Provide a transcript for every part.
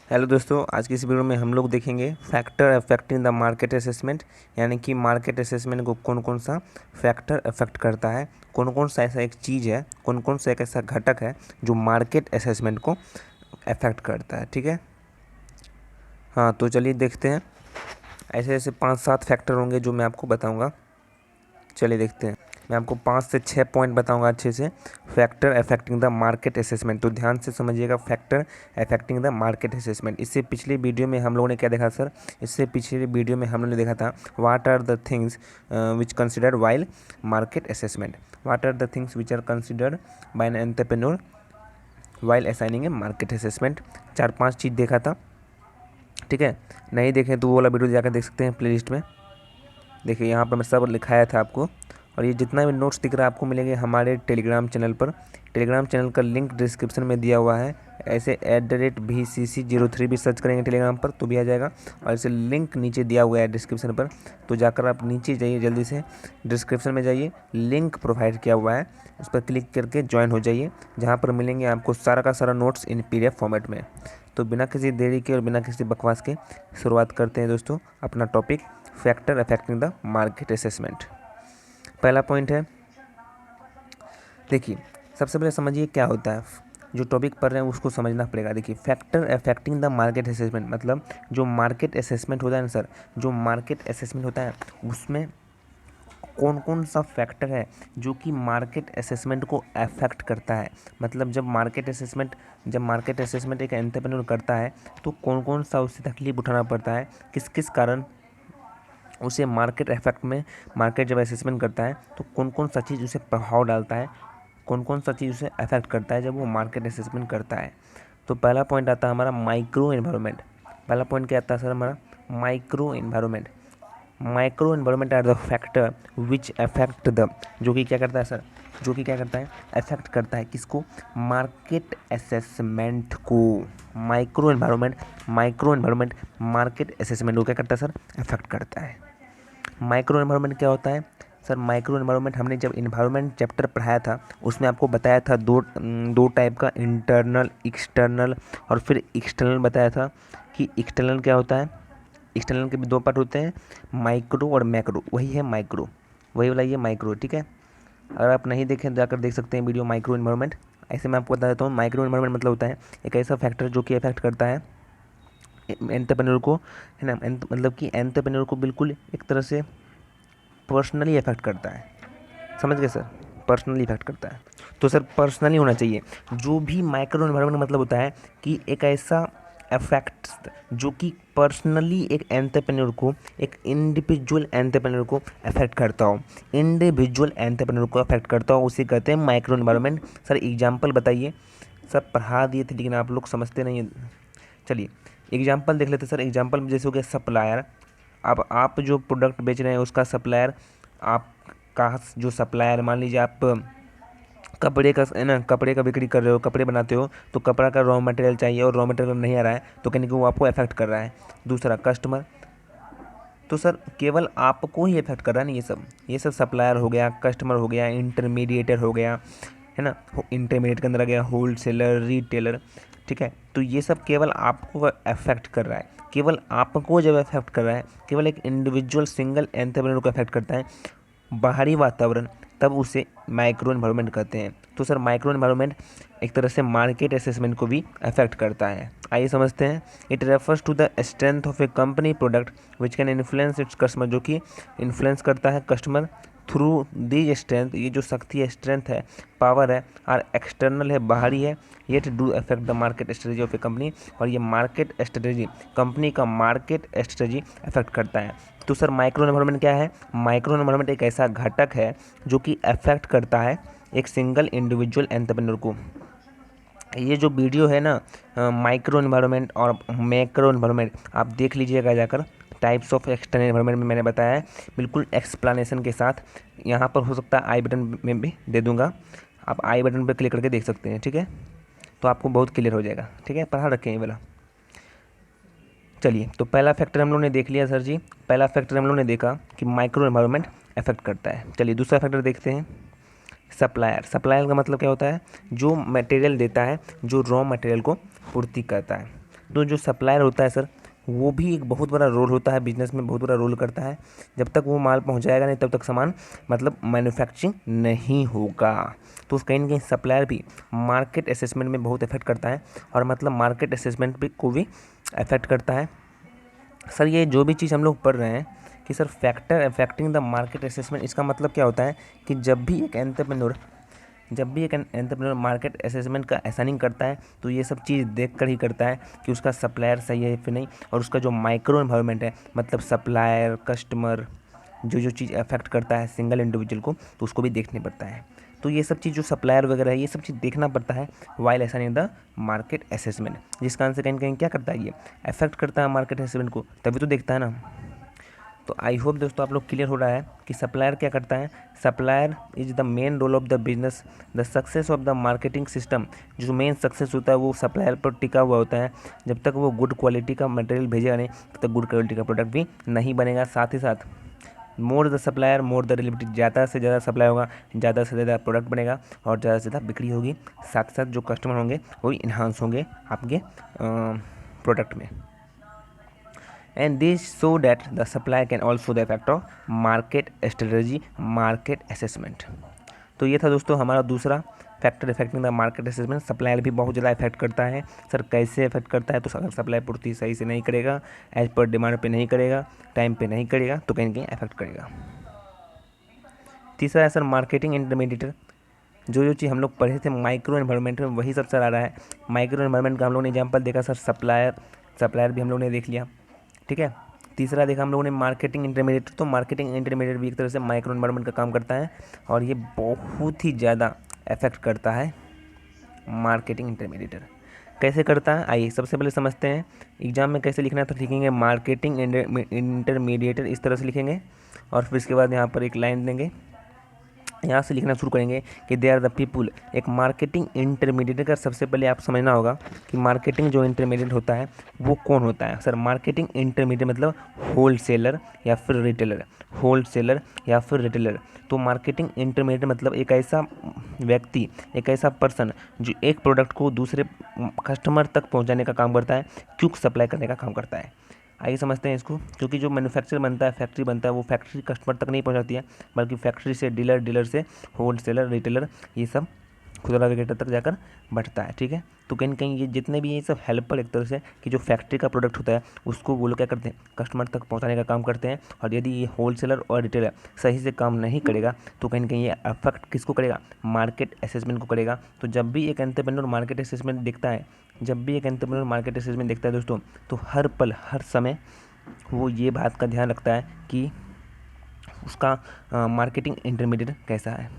Hello दोस्तों, आज की इस वीडियो में हम लोग देखेंगे factor affecting the market assessment, यानी कि मार्केट असेसमेंट को कौन कौन सा फैक्टर अफेक्ट करता है, कौन कौन सा ऐसा एक चीज़ है, कौन कौन सा एक ऐसा घटक है जो मार्केट असेसमेंट को अफेक्ट करता है। ठीक है, हाँ तो चलिए देखते हैं। ऐसे ऐसे 5-7 फैक्टर होंगे जो मैं आपको बताऊँगा। चलिए देखते हैं। मैं आपको 5 से 6 पॉइंट बताऊंगा अच्छे से। Factor affecting the market assessment, तो ध्यान से समझिएगा। Factor affecting the market assessment, इससे पिछले वीडियो में हम लोगों ने क्या देखा सर? इससे पिछले वीडियो में हम लोगों ने देखा था what are the things which considered while market assessment, what are the things which are considered by an entrepreneur while assigning a market assessment. 4-5 चीज़ देखा था। ठीक है, नहीं देखें तो वो वाला वीडियो जाकर देख सकते हैं प्लेलिस्ट में। देखिए यहाँ पर मैं सब लिखाया था आपको, और ये जितना भी नोट्स दिख रहा है आपको मिलेंगे हमारे टेलीग्राम चैनल पर। टेलीग्राम चैनल का लिंक डिस्क्रिप्शन में दिया हुआ है। ऐसे @VCC03 भी सर्च करेंगे टेलीग्राम पर तो भी आ जाएगा, और ऐसे लिंक नीचे दिया हुआ है डिस्क्रिप्शन पर। तो जाकर आप नीचे जाइए, जल्दी से डिस्क्रिप्शन में जाइए, लिंक प्रोवाइड किया हुआ है, उस पर क्लिक करके ज्वाइन हो जाइए, जहाँ पर मिलेंगे आपको सारा का सारा नोट्स इन PDF फॉर्मेट में। तो बिना किसी देरी के और बिना किसी बकवास के शुरुआत करते हैं दोस्तों अपना topic, factor affecting the market assessment. पहला पॉइंट है, देखिए सबसे पहले समझिए क्या होता है। जो टॉपिक पढ़ रहे हैं उसको समझना पड़ेगा। देखिए factor affecting the market assessment मतलब जो मार्केट असेसमेंट होता है ना सर, जो मार्केट असेसमेंट होता है उसमें कौन कौन सा फैक्टर है जो कि मार्केट असेसमेंट को अफेक्ट करता है। मतलब जब मार्केट असेसमेंट एक एंटरप्रेन्योर करता है तो कौन कौन सा उससे तकलीफ उठाना पड़ता है, किस किस कारण उसे मार्केट इफेक्ट में, मार्केट जब असेसमेंट करता है तो कौन कौन सा चीज़ उसे प्रभाव डालता है, कौन कौन सा चीज़ उसे अफेक्ट करता है जब वो मार्केट असेसमेंट करता है। तो पहला पॉइंट आता है हमारा माइक्रो एनवायरनमेंट। पहला पॉइंट क्या आता है सर हमारा? Micro environment. Micro environment are the factor which affect the, जो कि क्या करता है सर, जो कि क्या करता है, अफेक्ट करता है किसको? मार्केट असेसमेंट को। माइक्रो एनवायरनमेंट मार्केट असेसमेंट को क्या करता है सर? अफेक्ट करता है। माइक्रो एनवायरनमेंट क्या होता है सर? माइक्रो एनवायरनमेंट हमने जब इन्वायरमेंट चैप्टर पढ़ाया था उसमें आपको बताया था दो टाइप का, इंटरनल एक्सटर्नल, और फिर एक्सटर्नल बताया था कि एक्सटर्नल क्या होता है। एक्सटर्नल के भी 2 पार्ट होते हैं, माइक्रो और मैक्रो। वही है माइक्रो, वही वाला ये माइक्रो। ठीक है, अगर आप नहीं देखें तो जाकर देख सकते हैं वीडियो माइक्रो एनवायरनमेंट। ऐसे मैं आपको बता देता हूँ, माइक्रो एनवायरनमेंट मतलब होता है एक ऐसा फैक्टर जो कि अफेक्ट करता है एंटरप्रेन्योर को, है ना। मतलब कि एंटरप्रेन्योर को बिल्कुल एक तरह से पर्सनली इफेक्ट करता है। समझ गए सर? पर्सनली इफेक्ट करता है तो सर पर्सनली होना चाहिए। जो भी माइक्रो एनवायरनमेंट मतलब होता है कि एक ऐसा इफेक्ट जो कि पर्सनली एक एंटरप्रेन्योर को, एक इंडिविजुअल एंटरप्रेन्योर को अफेक्ट करता हो, इंडिविजुअल एंटरप्रेन्योर को अफेक्ट करता हो, उसे कहते हैं माइक्रो एनवायरनमेंट। सर एग्जाम्पल बताइए। सब पढ़ा दिए थे लेकिन आप लोग समझते नहीं हैं। चलिए एग्जाम्पल देख लेते हैं सर। एग्जाम्पल में जैसे हो गया सप्लायर। अब आप जो प्रोडक्ट बेच रहे हैं उसका सप्लायर, आपका जो सप्लायर, मान लीजिए आप कपड़े का, है ना, कपड़े का बिक्री कर रहे हो, कपड़े बनाते हो, तो कपड़ा का रॉ मटेरियल चाहिए और रॉ मटेरियल नहीं आ रहा है तो कहीं कि वो आपको अफेक्ट कर रहा है। दूसरा कस्टमर, तो सर केवल आपको ही इफेक्ट कर रहा है ना ये सब सप्लायर हो गया, कस्टमर हो गया, इंटरमीडिएटर हो गया, है ना। इंटरमीडिएट के अंदर आ गया होल सेलर, रिटेलर। ठीक है, तो ये सब केवल आपको अफेक्ट कर रहा है। केवल आपको जब अफेक्ट कर रहा है, केवल एक इंडिविजुअल सिंगल एंटरप्रेन्योर को अफेक्ट करता है बाहरी वातावरण, तब उसे माइक्रो एनवायरनमेंट कहते हैं। तो सर माइक्रो एनवायरनमेंट एक तरह से मार्केट असेसमेंट को भी अफेक्ट करता है। आइए समझते हैं। It refers to the strength of a company product which can influence its customer, जो कि इन्फ्लुएंस करता है कस्टमर थ्रू दीज स्ट्रेंथ। ये जो शक्ति है, स्ट्रेंथ है, पावर है, और एक्सटर्नल है, बाहरी है, yet do affect the market strategy of a company. और ये मार्केट स्ट्रेटजी, कंपनी का मार्केट स्ट्रेटजी अफेक्ट करता है। तो सर माइक्रो एनवायरनमेंट क्या है? माइक्रो एनवायरनमेंट एक ऐसा घटक है जो कि अफेक्ट करता है एक सिंगल इंडिविजुअल एंटरप्रेन्योर को। ये जो वीडियो है ना, माइक्रो एनवायरनमेंट और मैक्रो एनवायरनमेंट, आप देख लीजिएगा जाकर। टाइप्स ऑफ एक्सटर्नल एनवायरनमेंट में मैंने बताया है बिल्कुल एक्सप्लेनेशन के साथ। यहाँ पर हो सकता है आई बटन में भी दे दूँगा, आप आई बटन पर क्लिक करके देख सकते हैं। ठीक है, तो आपको बहुत क्लियर हो जाएगा। ठीक है, पढ़ा रखें ये वाला। चलिए, तो पहला फैक्टर हम लोग ने देख लिया सर जी। पहला फैक्टर हम लोग ने देखा कि माइक्रो एनवायरनमेंट अफेक्ट करता है। चलिए दूसरा फैक्टर देखते हैं, सप्लायर। सप्लायर का मतलब क्या होता है? जो मटेरियल देता है, जो रॉ मटेरियल को पूर्ति करता है। तो जो सप्लायर होता है सर, वो भी एक बहुत बड़ा रोल होता है बिजनेस में, बहुत बड़ा रोल करता है। जब तक वो माल पहुंचाएगा नहीं तब तक सामान मतलब मैन्युफैक्चरिंग नहीं होगा। तो कहीं ना कहीं सप्लायर भी मार्केट असेसमेंट में बहुत इफेक्ट करता है, और मतलब मार्केट असेसमेंट भी को भी इफेक्ट करता है। सर ये जो भी चीज़ हम लोग पढ़ रहे हैं कि sir factor affecting the market assessment, इसका मतलब क्या होता है कि जब भी एक एंटरप्रेन्योर मार्केट असेसमेंट का असाइनिंग करता है तो ये सब चीज़ देख कर ही करता है कि उसका सप्लायर सही है फिर नहीं, और उसका जो माइक्रो एनवायरनमेंट है, मतलब सप्लायर, कस्टमर, जो चीज़ अफेक्ट करता है सिंगल इंडिविजुअल को, तो उसको भी देखने पड़ता है। तो ये सब चीज़ जो सप्लायर वगैरह है, ये सब चीज़ देखना पड़ता है while assigning the market assessment, जिसका आंसर कहीं ना कहीं क्या करता है, ये अफेक्ट करता है मार्केट असेसमेंट को, तभी तो देखता है ना। तो आई होप दोस्तों आप लोग क्लियर हो रहा है कि सप्लायर क्या करता है। Supplier is the main role of the business, the success of the marketing system. जो मेन सक्सेस होता है वो सप्लायर पर टिका हुआ होता है। जब तक वो गुड क्वालिटी का मटेरियल भेजेगा नहीं तब तक गुड क्वालिटी का प्रोडक्ट भी नहीं बनेगा। साथ ही साथ more the supplier more the reliability, ज़्यादा से ज़्यादा सप्लाई होगा, ज़्यादा से ज़्यादा प्रोडक्ट बनेगा और ज़्यादा से ज़्यादा बिक्री होगी। साथ साथ जो कस्टमर होंगे वो इन्हांस होंगे आपके प्रोडक्ट में। And this show that the supply can also the effect of market strategy, market assessment। तो ये था दोस्तों हमारा दूसरा factor affecting the market assessment. Supplier भी बहुत ज़्यादा इफेक्ट करता है। सर कैसे इफेक्ट करता है, तो अगर सप्लाई पूर्ति सही से नहीं करेगा, एज पर डिमांड पे नहीं करेगा, टाइम पे नहीं करेगा, तो कहीं ना कहीं इफेक्ट करेगा। तीसरा है सर मार्केटिंग इंटरमीडिएटर। जो चीज़ हम लोग पढ़े थे माइक्रो एनवायरनमेंट में, वही सब सर आ रहा है। माइक्रो एनवायरनमेंट का हम लोग ने एग्जाम्पल देखा सर, सप्लायर भी हम लोग ने देख लिया, ठीक है। तीसरा देखा हम लोगों ने मार्केटिंग इंटरमीडिएट। तो मार्केटिंग इंटरमीडिएट भी एक तरह से माइक्रो एनवायरनमेंट का काम करता है, और ये बहुत ही ज़्यादा इफेक्ट करता है मार्केटिंग इंटरमीडिएटर। कैसे करता है आइए सबसे पहले समझते हैं। एग्जाम में कैसे लिखना है, तो लिखेंगे मार्केटिंग इंटरमीडिएटर, इस तरह से लिखेंगे, और फिर इसके बाद यहाँ पर एक लाइन देंगे, यहाँ से लिखना शुरू करेंगे कि दे आर द पीपुल। एक मार्केटिंग इंटरमीडिएट का सबसे पहले आप समझना होगा कि मार्केटिंग जो इंटरमीडिएट होता है वो कौन होता है। सर मार्केटिंग इंटरमीडिएट मतलब होलसेलर या फिर रिटेलर, होलसेलर या फिर रिटेलर। तो मार्केटिंग इंटरमीडिएट मतलब एक ऐसा व्यक्ति, एक ऐसा पर्सन जो एक प्रोडक्ट को दूसरे कस्टमर तक पहुंचाने का काम करता है, क्विक सप्लाई करने का काम करता है। आइए समझते हैं इसको। क्योंकि जो मैन्युफैक्चर बनता है, फैक्ट्री बनता है, वो फैक्ट्री कस्टमर तक नहीं पहुंचाती है, बल्कि फैक्ट्री से डीलर, डीलर से होलसेलर, रिटेलर, ये सब खुदरा विक्रेता तक जाकर बढ़ता है, ठीक है। तो कहीं ना कहीं ये जितने भी ये सब हेल्पर एक तरह से कि जो फैक्ट्री का प्रोडक्ट होता है उसको वो लोग क्या करते हैं, कस्टमर तक पहुंचाने का काम करते हैं। और यदि ये होलसेलर और रिटेलर सही से काम नहीं करेगा तो कहीं ना कहीं ये अफेक्ट किसको करेगा, मार्केट असेसमेंट को करेगा। तो जब भी एक एंटरप्रेन्योर मार्केट असेसमेंट देखता है, जब भी एक एंटरप्रेन्योर मार्केट असेसमेंट देखता है दोस्तों, तो हर पल हर समय वो ये बात का ध्यान रखता है कि उसका मार्केटिंग इंटरमीडिएट कैसा है।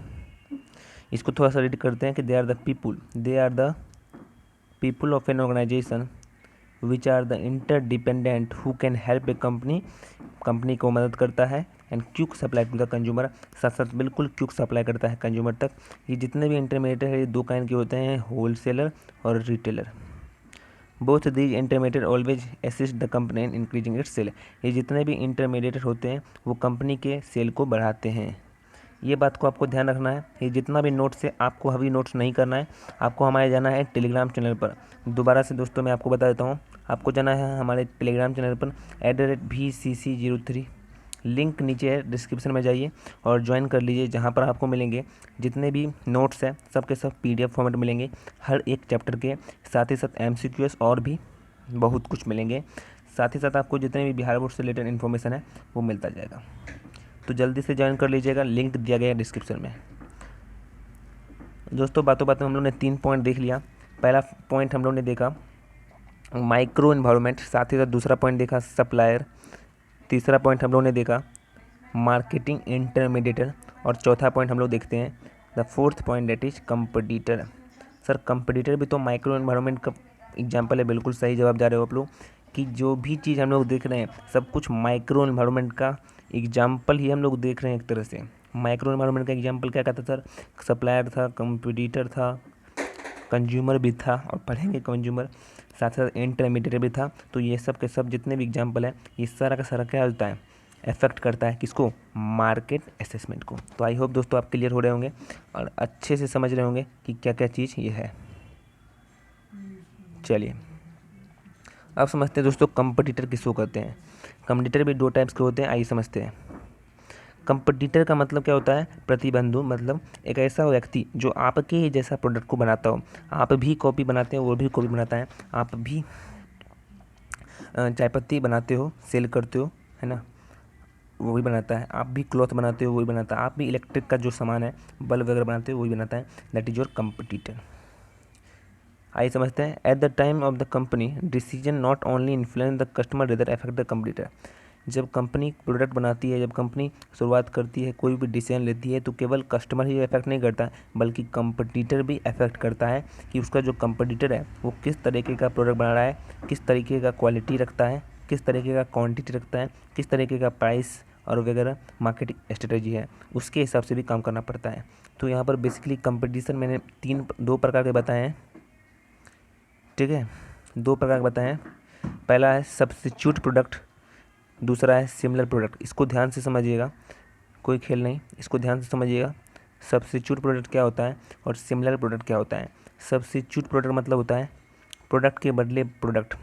इसको थोड़ा सा रीड करते हैं कि they are the people of an organisation which are the interdependent who can help a company को मदद करता है and quick supply to the consumer. साथ साथ बिल्कुल क्विक सप्लाई करता है कंज्यूमर तक। ये जितने भी इंटरमीडिएट है ये दो काइंड के होते हैं, होलसेलर और retailer. Both these intermediate always assist the company in increasing its sale. ये जितने भी इंटरमीडिएट होते हैं वो कंपनी के सेल को बढ़ाते हैं। ये बात को आपको ध्यान रखना है। ये जितना भी नोट्स है आपको अभी नोट्स नहीं करना है, आपको हमारे जाना है टेलीग्राम चैनल पर। दोबारा से दोस्तों मैं आपको बता देता हूँ, आपको जाना है हमारे टेलीग्राम चैनल पर @VCC03, लिंक नीचे है, डिस्क्रिप्शन में जाइए और ज्वाइन कर लीजिए, जहाँ पर आपको मिलेंगे जितने भी नोट्स हैं सब के सब PDF फॉर्मेट मिलेंगे हर एक चैप्टर के, साथ ही साथ MCQs और भी बहुत कुछ मिलेंगे। साथ ही साथ आपको जितने भी बिहार बोर्ड से रिलेटेड इन्फॉर्मेशन है वो मिलता जाएगा। तो जल्दी से ज्वाइन कर लीजिएगा, लिंक दिया गया है डिस्क्रिप्शन में। दोस्तों बातों बातों हम लोग ने 3 पॉइंट देख लिया। पहला पॉइंट हम लोग ने देखा माइक्रो एनवायरनमेंट, साथ ही साथ दूसरा पॉइंट देखा सप्लायर, तीसरा पॉइंट हम लोग ने देखा मार्केटिंग इंटरमीडिएटर, और चौथा पॉइंट हम लोग देखते हैं the fourth point that is competitor. Sir competitor भी तो माइक्रो एनवायरनमेंट का एग्जाम्पल है, बिल्कुल सही जवाब जा रहे हो आप लोग कि जो भी चीज़ हम लोग देख रहे हैं सब कुछ माइक्रो एनवायरनमेंट का एग्जाम्पल ही हम लोग देख रहे हैं एक तरह से। माइक्रो एनवायरनमेंट का एग्जाम्पल क्या कहता सर, सप्लायर था, कंपटीटर था, कंज्यूमर भी था, और पढ़ेंगे कंज्यूमर, साथ साथ इंटरमीडिएट भी था। तो ये सब के सब जितने भी एग्जाम्पल है ये सारा का सारा क्या होता है, इफेक्ट करता है किसको, मार्केट असेसमेंट को। तो आई होप दोस्तों आप क्लियर हो रहे होंगे और अच्छे से समझ रहे होंगे कि क्या क्या चीज़ ये है। चलिए अब समझते हैं दोस्तों कंपटीटर किसको कहते हैं। कंपटीटर भी दो टाइप्स के होते हैं, आइए समझते हैं। कंपटीटर का मतलब क्या होता है, प्रतिबंधु, मतलब एक ऐसा व्यक्ति जो आपके ही जैसा प्रोडक्ट को बनाता हो। आप भी कॉपी बनाते हो, वो भी कॉपी बनाता है। आप भी चाय पत्ती बनाते हो, सेल करते हो, है ना, वो भी बनाता है। आप भी क्लॉथ बनाते हो, वही बनाता है। आप भी इलेक्ट्रिक का जो सामान है, बल्ब वगैरह बनाते हो, वही बनाता है। That is your competitor. आइए समझते हैं। At the time of the company decision not only influence the customer rather affect the competitor. जब कंपनी प्रोडक्ट बनाती है, जब कंपनी शुरुआत करती है, कोई भी डिसीजन लेती है, तो केवल कस्टमर ही इफेक्ट नहीं करता, बल्कि कंपटीटर भी अफेक्ट करता है कि उसका जो कंपटीटर है वो किस तरीके का प्रोडक्ट बना रहा है, किस तरीके का क्वालिटी रखता है, किस तरीके का क्वांटिटी रखता है, किस तरीके का प्राइस और वगैरह मार्केटिंग स्ट्रेटजी है, उसके हिसाब से भी काम करना पड़ता है। तो यहाँ पर बेसिकली कंपटीशन मैंने दो प्रकार के बताए हैं, ठीक है, दो प्रकार के बताए हैं। पहला है सब्स्टिट्यूट प्रोडक्ट, दूसरा है सिमिलर प्रोडक्ट। इसको ध्यान से समझिएगा, कोई खेल नहीं, इसको ध्यान से समझिएगा। सब्स्टिट्यूट प्रोडक्ट क्या होता है और सिमिलर प्रोडक्ट क्या होता है। सब्स्टिट्यूट प्रोडक्ट मतलब होता है प्रोडक्ट के बदले प्रोडक्ट।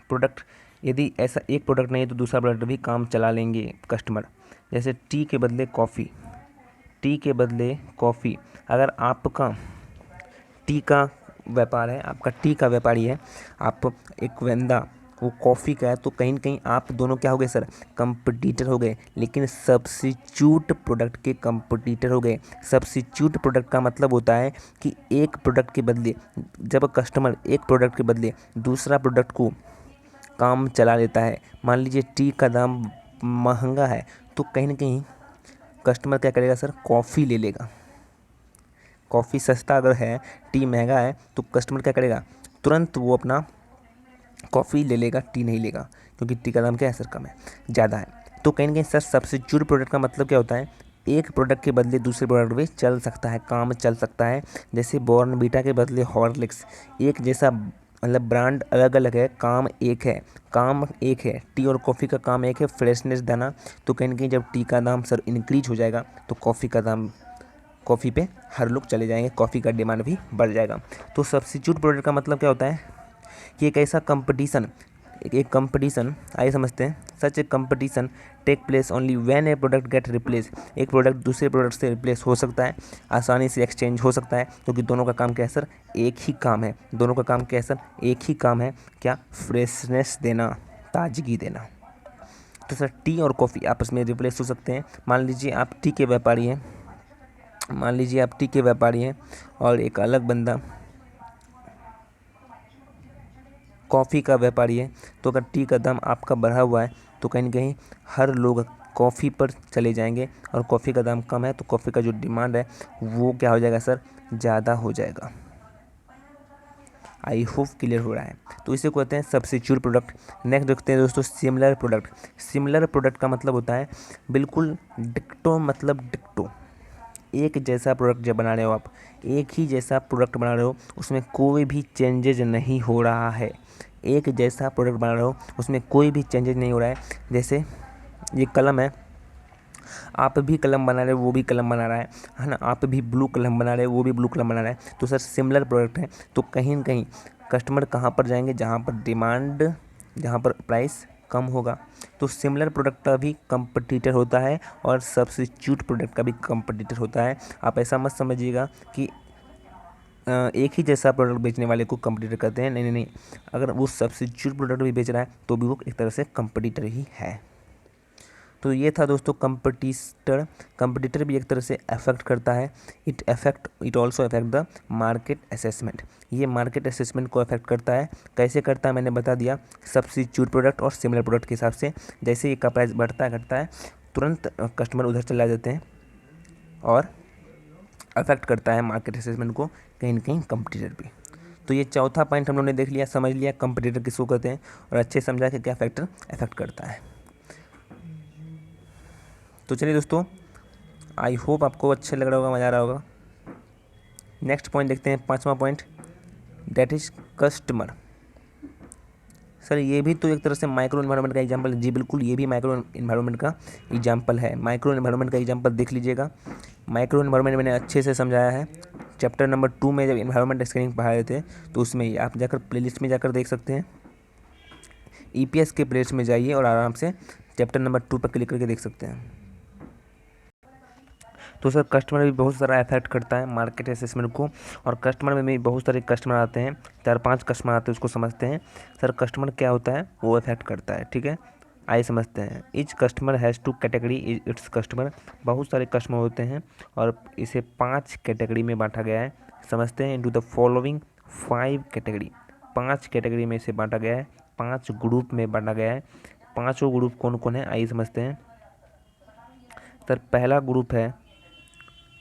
प्रोडक्ट यदि ऐसा एक प्रोडक्ट नहीं है तो दूसरा प्रोडक्ट भी काम चला लेंगे कस्टमर। जैसे टी के बदले कॉफ़ी, टी के बदले कॉफ़ी। अगर आपका टी का व्यापार है, आपका टी का व्यापारी है, आप एक वेंदा वो कॉफ़ी का है, तो कहीं ना कहीं आप दोनों क्या हो गए सर, कंपटीटर हो गए। लेकिन सब्स्टिट्यूट प्रोडक्ट के कंपटीटर हो गए। सब्स्टिट्यूट प्रोडक्ट का मतलब होता है कि एक प्रोडक्ट के बदले, जब कस्टमर एक प्रोडक्ट के बदले दूसरा प्रोडक्ट को काम चला लेता है। मान लीजिए टी का दाम महंगा है, तो कहीं ना कहीं कस्टमर क्या करेगा सर, कॉफ़ी ले लेगा। कॉफ़ी सस्ता अगर है, टी महंगा है, तो कस्टमर क्या करेगा, तुरंत वो अपना कॉफ़ी ले लेगा, टी नहीं लेगा, क्योंकि टी का दाम क्या है सर, कम है, ज़्यादा है। तो कहीं ना कहीं सर सब्स्टिट्यूट प्रोडक्ट का मतलब क्या होता है, एक प्रोडक्ट के बदले दूसरे प्रोडक्ट भी चल सकता है, काम चल सकता है। जैसे बॉर्नवीटा के बदले हॉर्लिक्स, एक जैसा मतलब ब्रांड अलग अलग है, काम एक है, काम एक है। टी और कॉफ़ी का काम एक है, फ्रेशनेस देना। तो कहीं ना कहीं जब टी का दाम सर इंक्रीज हो जाएगा, तो कॉफ़ी का दाम, कॉफ़ी पे हर लोग चले जाएंगे, कॉफ़ी का डिमांड भी बढ़ जाएगा। तो सब्स्टिट्यूट प्रोडक्ट का मतलब क्या होता है कि एक ऐसा कंपटीशन, एक कंपटीशन, आइए समझते हैं। Such a competition take place only when a product get replace. एक प्रोडक्ट दूसरे प्रोडक्ट से रिप्लेस हो सकता है, आसानी से एक्सचेंज हो सकता है, क्योंकि दोनों का काम क्या है सर, एक ही काम है। दोनों का काम क्या है सर, एक ही काम है, क्या, फ्रेशनेस देना, ताजगी देना। तो सर टी और कॉफ़ी आपस में रिप्लेस हो सकते हैं। मान लीजिए आप टी के व्यापारी हैं, मान लीजिए आप टी के व्यापारी हैं और एक अलग बंदा कॉफ़ी का व्यापारी है। तो अगर टी का दाम आपका बढ़ा हुआ है, तो कहीं ना कहीं हर लोग कॉफ़ी पर चले जाएंगे, और कॉफ़ी का दाम कम है, तो कॉफ़ी का जो डिमांड है वो क्या हो जाएगा सर, ज़्यादा हो जाएगा। आई होप क्लियर हो रहा है। तो इसे कहते हैं सब्स्टिट्यूट प्रोडक्ट। नेक्स्ट देखते हैं दोस्तों सिमिलर प्रोडक्ट। सिमिलर प्रोडक्ट का मतलब होता है बिल्कुल डिक्टो, मतलब डिक्टो, एक जैसा प्रोडक्ट जब बना रहे हो आप, एक ही जैसा प्रोडक्ट बना रहे हो, उसमें कोई भी चेंजेज नहीं हो रहा है। एक जैसा प्रोडक्ट बना रहे हो, उसमें कोई भी चेंजेज नहीं हो रहा है। जैसे ये कलम है, आप भी कलम बना रहे हो, वो भी कलम बना रहा है ना, आप भी ब्लू कलम बना रहे हो, वो भी ब्लू कलम बना रहा है। तो सर सिमिलर प्रोडक्ट है, तो कहीं ना कहीं कस्टमर कहाँ पर जाएंगे, जहाँ पर डिमांड, जहाँ पर प्राइस कम होगा। तो सिमिलर प्रोडक्ट का भी कंपटीटर होता है और सब्स्टिट्यूट प्रोडक्ट का भी कंपटीटर होता है। आप ऐसा मत समझिएगा कि एक ही जैसा प्रोडक्ट बेचने वाले को कंपटीटर कहते हैं, नहीं नहीं नहीं। अगर वो सब्स्टिट्यूट प्रोडक्ट भी बेच रहा है, तो भी वो एक तरह से कंपटीटर ही है। तो ये था दोस्तों कंपटीटर। कंपटीटर भी एक तरह से अफेक्ट करता है, it also affect the market assessment. ये मार्केट असेसमेंट को अफेक्ट करता है। कैसे करता है मैंने बता दिया, सब्स्टिट्यूट प्रोडक्ट और सिमिलर प्रोडक्ट के हिसाब से। जैसे ही का प्राइस बढ़ता है घटता है, तुरंत कस्टमर उधर चला जाते हैं, और अफेक्ट करता है मार्केट असेसमेंट को कहीं ना कहीं कंपटीटर भी। तो ये चौथा पॉइंट हम लोगों ने देख लिया, समझ लिया कंपटीटर किसको कहते हैं, और अच्छे समझा कि क्या फैक्टर अफेक्ट करता है। तो चलिए दोस्तों, आई होप आपको अच्छा लग रहा होगा, मज़ा आ रहा होगा। नेक्स्ट पॉइंट देखते हैं, पांचवा point, that is customer. Sir ये भी तो एक तरह से माइक्रो इन्वायरमेंट का एग्जांपल है। जी बिल्कुल, ये भी माइक्रो इन्वायरमेंट का एग्जांपल है। माइक्रो इन्वायरमेंट का एग्जांपल देख लीजिएगा। माइक्रो इन्वायरमेंट मैंने अच्छे से समझाया है चैप्टर नंबर 2 में, जब इन्वायरमेंट स्क्रीनिंग पढ़ा रहे थे, तो उसमें ही आप जाकर प्लेलिस्ट में जाकर देख सकते हैं। ईपीएस के प्लेस में जाइए और आराम से चैप्टर नंबर 2 पर क्लिक करके देख सकते हैं। तो सर कस्टमर भी बहुत सारा इफेक्ट करता है मार्केट असेसमेंट को, और कस्टमर में भी बहुत सारे कस्टमर आते हैं, 4-5 कस्टमर आते हैं, उसको समझते हैं। सर कस्टमर क्या होता है, वो इफेक्ट करता है, ठीक है। आइए समझते हैं। Each customer has two category its customer. बहुत सारे कस्टमर होते हैं और इसे 5 कैटेगरी में बांटा गया है। समझते हैं। Into the following 5 category, 5 category में इसे बांटा गया है, 5 ग्रुप में बांटा गया है। 5 ग्रुप कौन कौन है, आइए समझते हैं। सर पहला ग्रुप है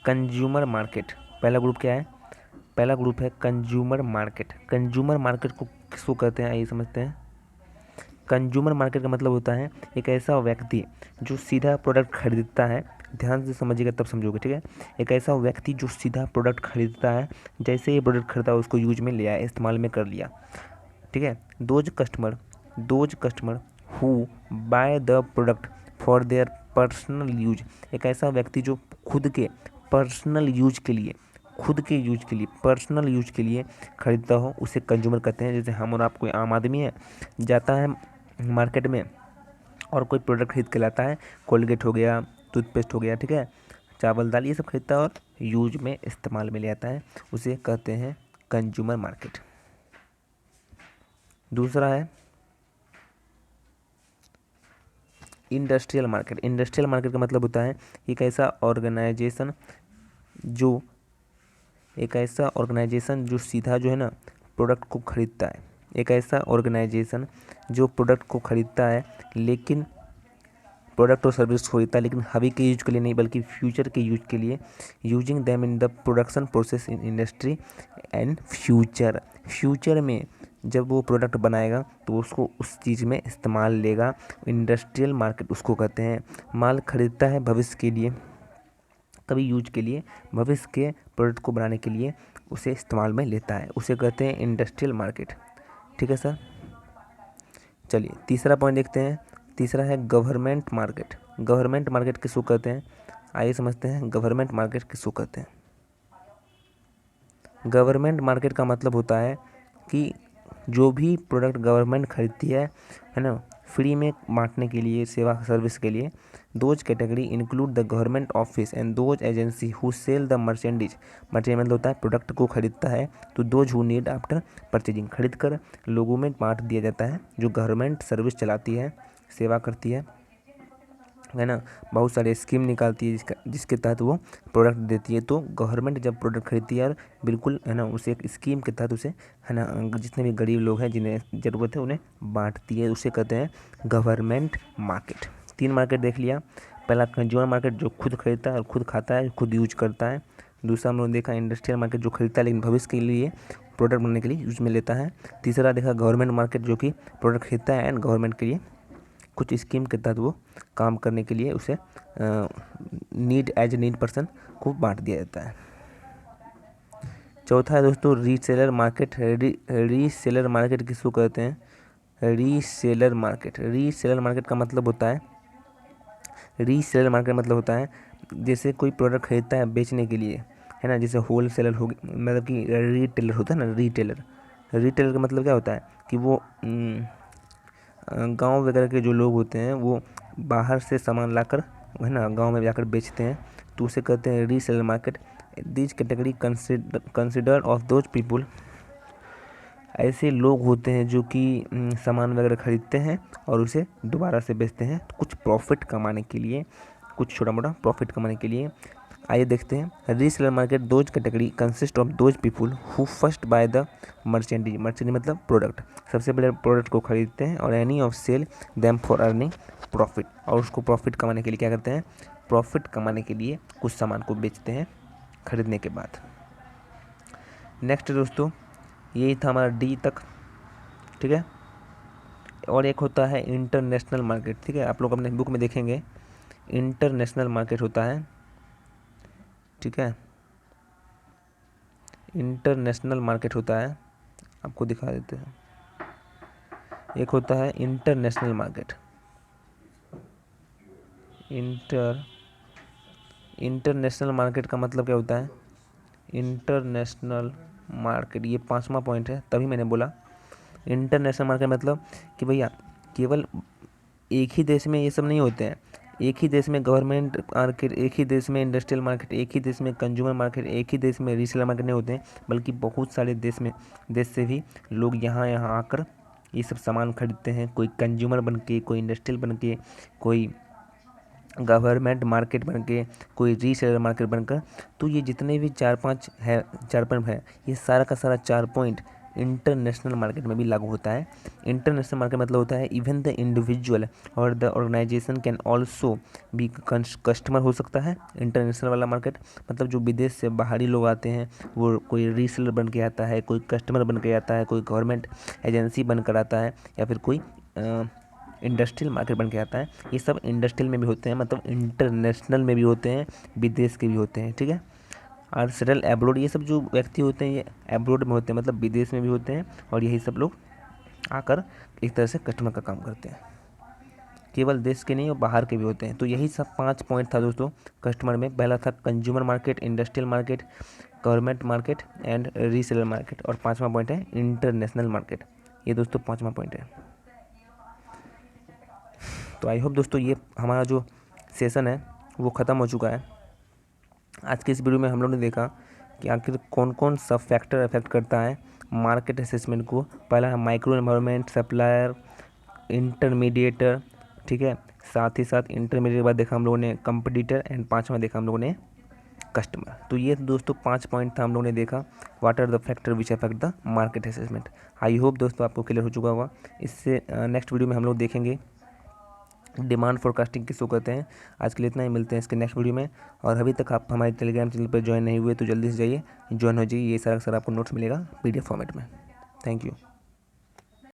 कंज्यूमर मार्केट। पहला ग्रुप क्या है, पहला ग्रुप है कंज्यूमर मार्केट। कंज्यूमर मार्केट को किसको कहते हैं, आइए समझते हैं। कंज्यूमर मार्केट का मतलब होता है एक ऐसा व्यक्ति जो सीधा प्रोडक्ट खरीदता है। ध्यान से समझिएगा तब समझोगे, ठीक है। एक ऐसा व्यक्ति जो सीधा प्रोडक्ट खरीदता है, जैसे ही प्रोडक्ट खरीदा उसको यूज में लिया, इस्तेमाल में कर लिया, ठीक है। Those customer who by the product for their personal use. एक ऐसा व्यक्ति जो खुद के पर्सनल यूज के लिए, पर्सनल यूज के लिए खरीदता हो, उसे कंज्यूमर कहते हैं। जैसे हम और आप, कोई आम आदमी है, जाता है मार्केट में और कोई प्रोडक्ट खरीद के लाता है, कोलगेट हो गया, टूथपेस्ट हो गया, ठीक है, चावल दाल, ये सब खरीदता है और यूज में, इस्तेमाल में ले आता है, उसे कहते हैं कंज्यूमर मार्केट। दूसरा है इंडस्ट्रियल मार्केट। इंडस्ट्रियल मार्केट का मतलब होता है एक ऐसा ऑर्गेनाइजेशन जो सीधा जो है ना प्रोडक्ट को खरीदता है। एक ऐसा ऑर्गेनाइजेशन जो प्रोडक्ट को खरीदता है, लेकिन प्रोडक्ट और सर्विस खरीदता है, लेकिन अभी के यूज के लिए नहीं बल्कि फ्यूचर के यूज के लिए। Using them in the production process in industry and future में जब वो प्रोडक्ट बनाएगा तो उसको उस चीज़ में इस्तेमाल लेगा। इंडस्ट्रियल मार्केट उसको कहते हैं। माल खरीदता है भविष्य के लिए, कभी यूज के लिए, भविष्य के प्रोडक्ट को बनाने के लिए उसे इस्तेमाल में लेता है, उसे कहते हैं इंडस्ट्रियल मार्केट, ठीक है सर। चलिए तीसरा पॉइंट देखते हैं। तीसरा है गवर्नमेंट मार्केट। गवर्नमेंट मार्केट किसको कहते हैं, आइए समझते हैं गवर्नमेंट मार्केट किसको कहते हैं। गवर्नमेंट मार्केट का मतलब होता है कि जो भी प्रोडक्ट गवर्नमेंट खरीदती है ना, फ्री में बांटने के लिए, सेवा सर्विस के लिए। Those category include the government office and those agency who sell the merchandise. Merchant मतलब होता है प्रोडक्ट को खरीदता है, तो those who need after purchasing, खरीद कर लोगों में बांट दिया जाता है। जो गवर्नमेंट सर्विस चलाती है, सेवा करती है ना, बहुत सारे स्कीम निकालती है जिसके तहत वो प्रोडक्ट देती है। तो गवर्नमेंट जब प्रोडक्ट खरीदती है और बिल्कुल है ना, उसे एक स्कीम के तहत उसे है ना, जितने भी गरीब लोग हैं जिन्हें ज़रूरत है उन्हें बांटती है, उसे कहते हैं गवर्नमेंट मार्केट। 3 मार्केट देख लिया। पहला कंज्यूमर मार्केट जो खुद खरीदता है और खुद खाता है, खुद यूज करता है। दूसरा हम लोग देखा इंडस्ट्रियल मार्केट जो खरीदता है लेकिन भविष्य के लिए प्रोडक्ट बनाने के लिए यूज में लेता है। तीसरा देखा गवर्नमेंट मार्केट जो कि प्रोडक्ट खरीदता है एंड गवर्नमेंट के लिए कुछ स्कीम के तहत वो काम करने के लिए उसे नीड पर्सन को बांट दिया जाता है। चौथा है दोस्तों रीसेलर मार्केट। रीसेलर मार्केट किसको कहते हैं, रीसेलर मार्केट का मतलब होता है, जैसे कोई प्रोडक्ट खरीदता है बेचने के लिए, है ना, जैसे होल सेलर हो गया, मतलब कि रिटेलर होता है ना, रिटेलर का मतलब क्या होता है कि वो गांव वगैरह के जो लोग होते हैं वो बाहर से सामान लाकर है ना गांव में जाकर बेचते हैं, तो उसे कहते हैं reseller market. This category consider of those people, ऐसे लोग होते हैं जो कि सामान वगैरह खरीदते हैं और उसे दोबारा से बेचते हैं, कुछ प्रॉफिट कमाने के लिए, कुछ छोटा मोटा प्रॉफिट कमाने के लिए। आइए देखते हैं। Reseller market those category consist of those people who first buy the merchandise मतलब प्रोडक्ट, सबसे पहले प्रोडक्ट को खरीदते हैं और any of sell them for earning profit, और उसको प्रॉफिट कमाने के लिए क्या करते हैं, प्रॉफिट कमाने के लिए कुछ सामान को बेचते हैं खरीदने के बाद। नेक्स्ट दोस्तों यही था हमारा डी तक, ठीक है। और एक होता है इंटरनेशनल मार्केट, ठीक है, आप लोग अपने बुक में देखेंगे इंटरनेशनल मार्केट होता है, ठीक है, इंटरनेशनल मार्केट होता है, आपको दिखा देते हैं। एक होता है इंटरनेशनल मार्केट, इंटरनेशनल मार्केट का मतलब क्या होता है, इंटरनेशनल मार्केट, ये 5वां पॉइंट है, तभी मैंने बोला इंटरनेशनल मार्केट मतलब कि भैया केवल एक ही देश में ये सब नहीं होते हैं। एक ही देश में गवर्नमेंट मार्केट, एक ही देश में इंडस्ट्रियल मार्केट, एक ही देश में कंज्यूमर मार्केट, एक ही देश में रीसेलर मार्केट नहीं होते हैं, बल्कि बहुत सारे देश से भी लोग यहाँ आकर ये सब सामान खरीदते हैं। कोई कंज्यूमर बन के, कोई इंडस्ट्रियल बन के, कोई गवर्नमेंट मार्केट बन के, कोई रीसेलर मार्केट बनकर। तो ये जितने भी चार पांच है, ये सारा का सारा 4 पॉइंट इंटरनेशनल मार्केट में भी लागू होता है। इंटरनेशनल मार्केट मतलब होता है इवन द इंडिविजुअल और द ऑर्गेनाइजेशन कैन ऑल्सो भी कस्टमर हो सकता है। इंटरनेशनल वाला मार्केट मतलब जो विदेश से बाहरी लोग आते हैं, वो कोई रीसेलर बन के आता है, कोई कस्टमर बन के आता है, कोई गवर्नमेंट एजेंसी बनकर आता है, या फिर कोई इंडस्ट्रियल मार्केट बन के आता है। ये सब इंडस्ट्रियल में भी होते हैं, मतलब इंटरनेशनल में भी होते हैं, विदेश के भी होते हैं, ठीक है। और सेटल एब्रोड, ये सब जो व्यक्ति होते हैं ये एब्रोड में होते हैं, मतलब विदेश में भी होते हैं, और यही सब लोग आकर एक तरह से कस्टमर का काम करते हैं। केवल देश के नहीं और बाहर के भी होते हैं। तो यही सब 5 पॉइंट था दोस्तों कस्टमर में। पहला था consumer market, industrial market, government market and reseller market, और 5वां पॉइंट है इंटरनेशनल मार्केट। ये दोस्तों 5वां पॉइंट है। तो आई होप दोस्तों ये हमारा जो सेशन है वो ख़त्म हो चुका है। आज के इस वीडियो में हम लोग ने देखा कि आखिर कौन कौन सा फैक्टर अफेक्ट करता है मार्केट असेसमेंट को। पहला है माइक्रो एनवायरनमेंट, सप्लायर, इंटरमीडिएटर, ठीक है। साथ ही साथ इंटरमीडिएट के बाद देखा हम लोगों ने कंपटीटर, एंड 5वां देखा हम लोगों ने कस्टमर। तो ये दोस्तों 5 पॉइंट था हम लोगों ने देखा, what are the factor which affect the market assessment. I hope दोस्तों आपको क्लियर हो चुका होगा। इससे नेक्स्ट वीडियो में हम लोग देखेंगे डिमांड फोरकास्टिंग किसको कहते हैं। आज के लिए इतना ही, मिलते हैं इसके नेक्स्ट वीडियो में। और अभी तक आप हमारे टेलीग्राम चैनल पर ज्वाइन नहीं हुए तो जल्दी से जाइए, ज्वाइन हो जाइए। ये सारा आपको नोट्स मिलेगा PDF फॉर्मेट में। Thank you.